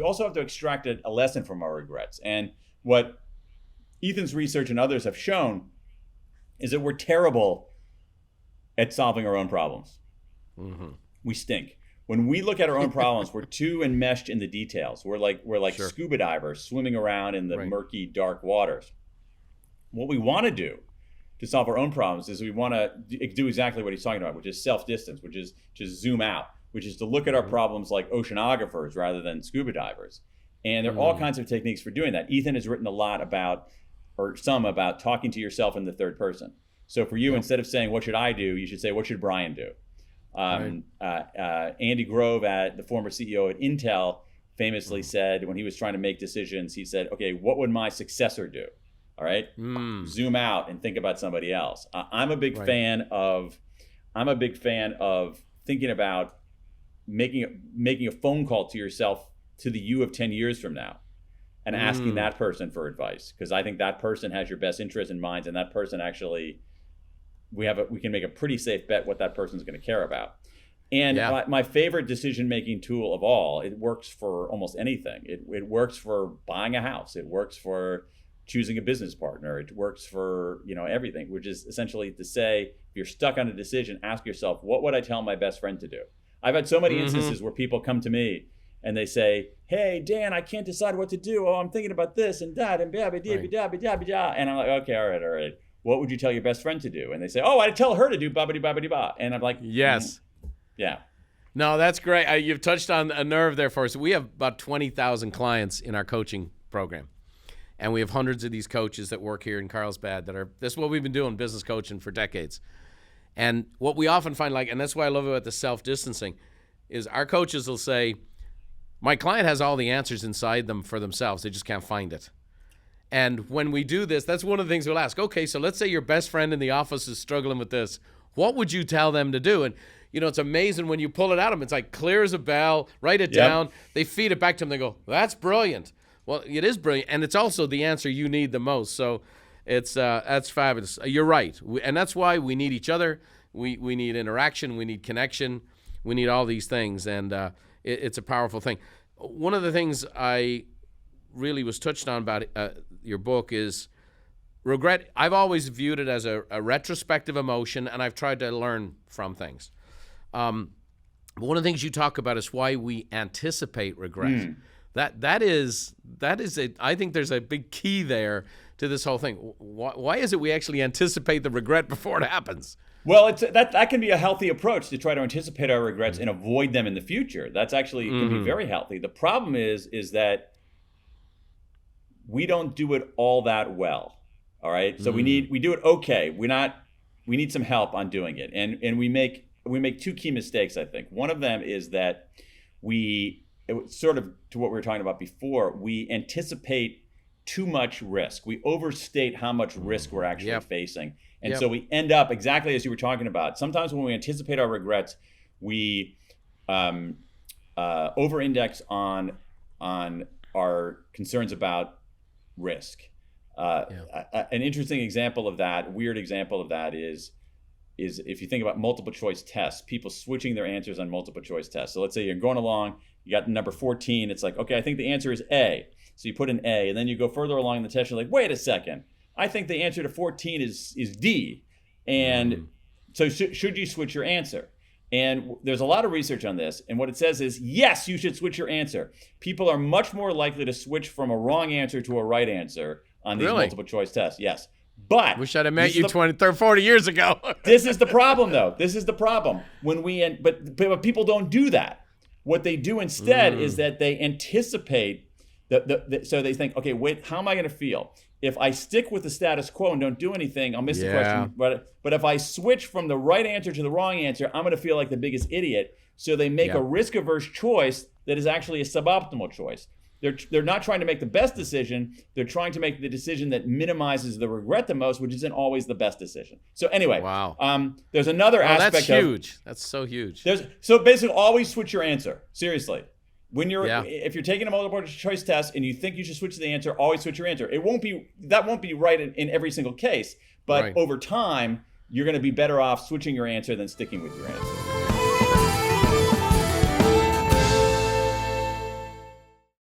also have to extract a lesson from our regrets. And what Ethan's research and others have shown is that we're terrible at solving our own problems. Mm-hmm. We stink. When we look at our own problems, we're too enmeshed in the details. We're like sure. Scuba divers swimming around in the murky, dark waters. What we want to do to solve our own problems is we want to do exactly what he's talking about, which is self-distance, which is just zoom out, which is to look at our problems like oceanographers rather than scuba divers. And there are all kinds of techniques for doing that. Ethan has written a lot about talking to yourself in the third person. So for you, instead of saying, what should I do? You should say, what should Brian do? Andy Grove, the former CEO at Intel, famously said when he was trying to make decisions, he said, okay, what would my successor do? All right, zoom out and think about somebody else. I'm a big fan of thinking about making a phone call to yourself, to the you of 10 years from now, and asking that person for advice, because I think that person has your best interest in mind, and that person actually we can make a pretty safe bet what that person's going to care about. And my favorite decision-making tool of all, it works for almost anything. It works for buying a house. It works for choosing a business partner. It works for everything, which is essentially to say, if you're stuck on a decision, ask yourself, what would I tell my best friend to do? I've had so many instances where people come to me and they say, hey, Dan, I can't decide what to do. Oh, I'm thinking about this and that and blah, blah, blah, blah, blah, blah. And I'm like, okay, all right. What would you tell your best friend to do? And they say, oh, I'd tell her to do blah, blah, blah, blah, blah. And I'm like, yes. Yeah. No, that's great. You've touched on a nerve there for us. We have about 20,000 clients in our coaching program. And we have hundreds of these coaches that work here in Carlsbad this is what we've been doing, business coaching for decades. And what we often find, and that's why I love about the self-distancing, is our coaches will say, my client has all the answers inside them for themselves. They just can't find it. And when we do this, that's one of the things we'll ask. Okay, so let's say your best friend in the office is struggling with this. What would you tell them to do? And, it's amazing when you pull it out of them. It's like clear as a bell, write it down. They feed it back to them. They go, that's brilliant. Well, it is brilliant, and it's also the answer you need the most. So that's fabulous. You're right, and that's why we need each other. We need interaction. We need connection. We need all these things, and it's a powerful thing. One of the things I really was touched on about your book is regret. I've always viewed it as a retrospective emotion, and I've tried to learn from things. But one of the things you talk about is why we anticipate regret. That is I think there's a big key there to this whole thing. Why is it we actually anticipate the regret before it happens? Well, that can be a healthy approach, to try to anticipate our regrets and avoid them in the future. That's actually can be very healthy. The problem is that we don't do it all that well. All right, so we do it okay. We need some help on doing it, and we make two key mistakes, I think. One of them is that sort of to what we were talking about before, we anticipate too much risk. We overstate how much risk we're actually facing. And so we end up exactly as you were talking about. Sometimes when we anticipate our regrets, we over-index on our concerns about risk. An interesting example of that, weird example of that is if you think about multiple choice tests, people switching their answers on multiple choice tests. So let's say you're going along, you got number 14. It's like, okay, I think the answer is A. So you put an A, and then you go further along in the test. You're like, wait a second. I think the answer to 14 is D. And so should you switch your answer? And there's a lot of research on this. And what it says is, yes, you should switch your answer. People are much more likely to switch from a wrong answer to a right answer on these multiple choice tests. Yes. But wish I'd have met you 20, 30, 40 years ago. This is the problem, though. This is the problem. But people don't do that. What they do instead is that they anticipate so they think, okay, wait, how am I going to feel? If I stick with the status quo and don't do anything, I'll miss the question. But if I switch from the right answer to the wrong answer, I'm going to feel like the biggest idiot. So they make a risk-averse choice that is actually a suboptimal choice. They're not trying to make the best decision. They're trying to make the decision that minimizes the regret the most, which isn't always the best decision. So anyway, there's another aspect. That's huge. That's so huge. So basically, always switch your answer. Seriously. If you're taking a multiple choice test and you think you should switch the answer, always switch your answer. That won't be right in every single case, but over time, you're going to be better off switching your answer than sticking with your answer.